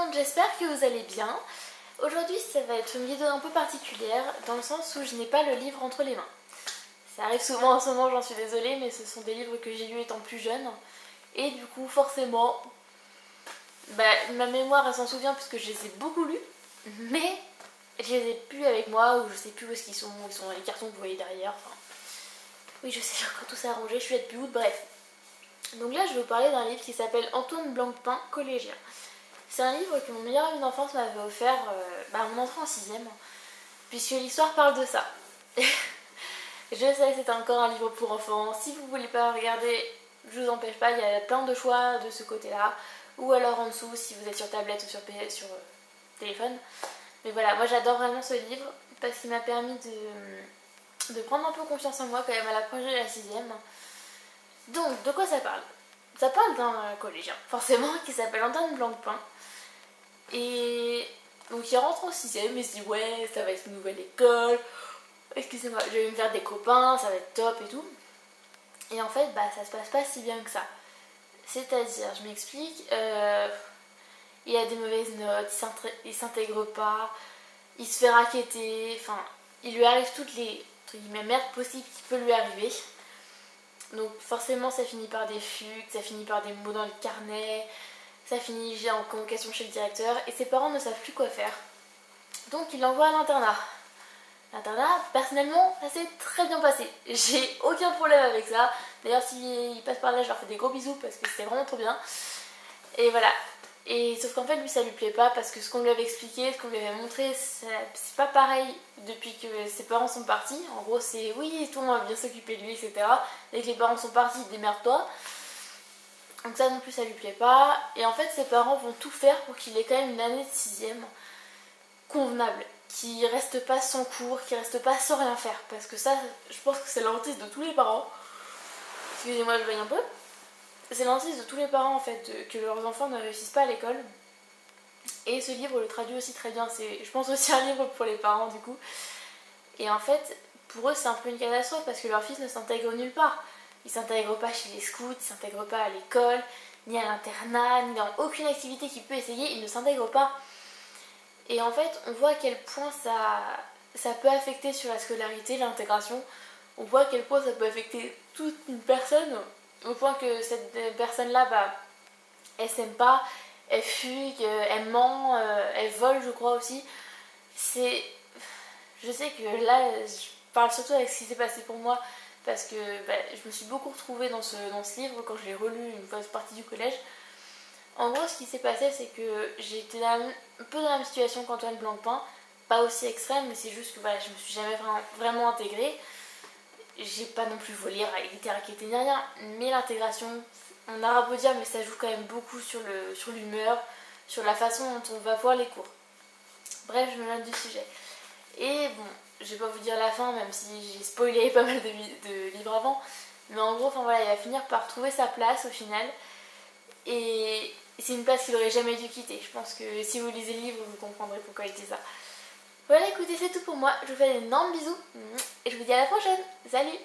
monde, j'espère que vous allez bien. Aujourd'hui ça va être une vidéo un peu particulière dans le sens où je n'ai pas le livre entre les mains. Ça arrive souvent en ce moment, j'en suis désolée, mais ce sont des livres que j'ai lus étant plus jeune. Et du coup forcément, ma mémoire elle s'en souvient puisque je les ai beaucoup lus, mais je les ai plus avec moi ou je sais plus où est-ce qu'ils sont, ils sont dans les cartons que vous voyez derrière. Enfin, oui je sais, j'ai encore tout ça à ranger, je suis là depuis août, bref. Donc là je vais vous parler d'un livre qui s'appelle Antoine Blancpain, collégien. C'est un livre que mon meilleur ami d'enfance m'avait offert à mon entrée en 6ème, puisque l'histoire parle de ça. Je sais, c'est encore un livre pour enfants. Si vous voulez pas regarder, je vous empêche pas, il y a plein de choix de ce côté-là. Ou alors en dessous si vous êtes sur tablette ou sur téléphone. Mais voilà, moi j'adore vraiment ce livre parce qu'il m'a permis de prendre un peu confiance en moi quand même à l'approche de la 6ème. Donc, de quoi ça parle? Ça parle d'un collégien, forcément, qui s'appelle Antoine Blancpain. Et donc il rentre en 6ème et se dit ouais, ça va être une nouvelle école. Excusez-moi, je vais me faire des copains, ça va être top et tout. Et en fait, ça se passe pas si bien que ça. C'est-à-dire, je m'explique, il a des mauvaises notes, il s'intègre pas, il se fait racketter, enfin, il lui arrive toutes les merdes possibles qui peuvent lui arriver. Donc forcément ça finit par des fugues, ça finit par des mots dans le carnet, ça finit en convocation chez le directeur et ses parents ne savent plus quoi faire. Donc il l'envoie à l'internat. L'internat, personnellement, ça s'est très bien passé. J'ai aucun problème avec ça. D'ailleurs s'ils passent par là, je leur fais des gros bisous parce que c'était vraiment trop bien. Et voilà. Et sauf qu'en fait lui ça lui plaît pas parce que ce qu'on lui avait expliqué, ce qu'on lui avait montré, c'est pas pareil depuis que ses parents sont partis. En gros c'est oui, tout le monde va bien s'occuper de lui, etc. Dès que les parents sont partis, démerde-toi. Donc ça non plus ça lui plaît pas. Et en fait ses parents vont tout faire pour qu'il ait quand même une année de 6ème convenable. Qu'il reste pas sans cours, qu'il reste pas sans rien faire. Parce que ça, je pense que c'est l'hantise de tous les parents. Excusez-moi, je baille un peu. C'est l'hantise de tous les parents en fait, que leurs enfants ne réussissent pas à l'école. Et ce livre le traduit aussi très bien. C'est, je pense, aussi un livre pour les parents du coup. Et en fait, pour eux c'est un peu une catastrophe parce que leur fils ne s'intègre nulle part. Il s'intègre pas chez les scouts, il s'intègre pas à l'école, ni à l'internat, ni dans aucune activité qu'il peut essayer, il ne s'intègre pas. Et en fait, on voit à quel point ça peut affecter sur la scolarité, l'intégration. On voit à quel point ça peut affecter toute une personne, au point que cette personne-là, elle s'aime pas, elle fugue, elle ment, elle vole, je crois aussi. Je sais que là, je parle surtout avec ce qui s'est passé pour moi, parce que je me suis beaucoup retrouvée dans ce livre quand je l'ai relu une fois partie du collège. En gros, ce qui s'est passé, c'est que j'ai été un peu dans la même situation qu'Antoine Blancpain, pas aussi extrême, mais c'est juste que je me suis jamais vraiment intégrée. J'ai pas non plus volé, été raquettée ni rien, mais l'intégration, on a beau dire, mais ça joue quand même beaucoup sur l'humeur, sur la façon dont on va voir les cours. Bref, je me note du sujet. Et bon, je vais pas vous dire la fin, même si j'ai spoilé pas mal de livres avant, mais en gros, il va finir par trouver sa place au final. Et c'est une place qu'il aurait jamais dû quitter. Je pense que si vous lisez le livre, vous comprendrez pourquoi il dit ça. Voilà, écoutez, c'est tout pour moi. Je vous fais d'énormes bisous et je vous dis à la prochaine. Salut!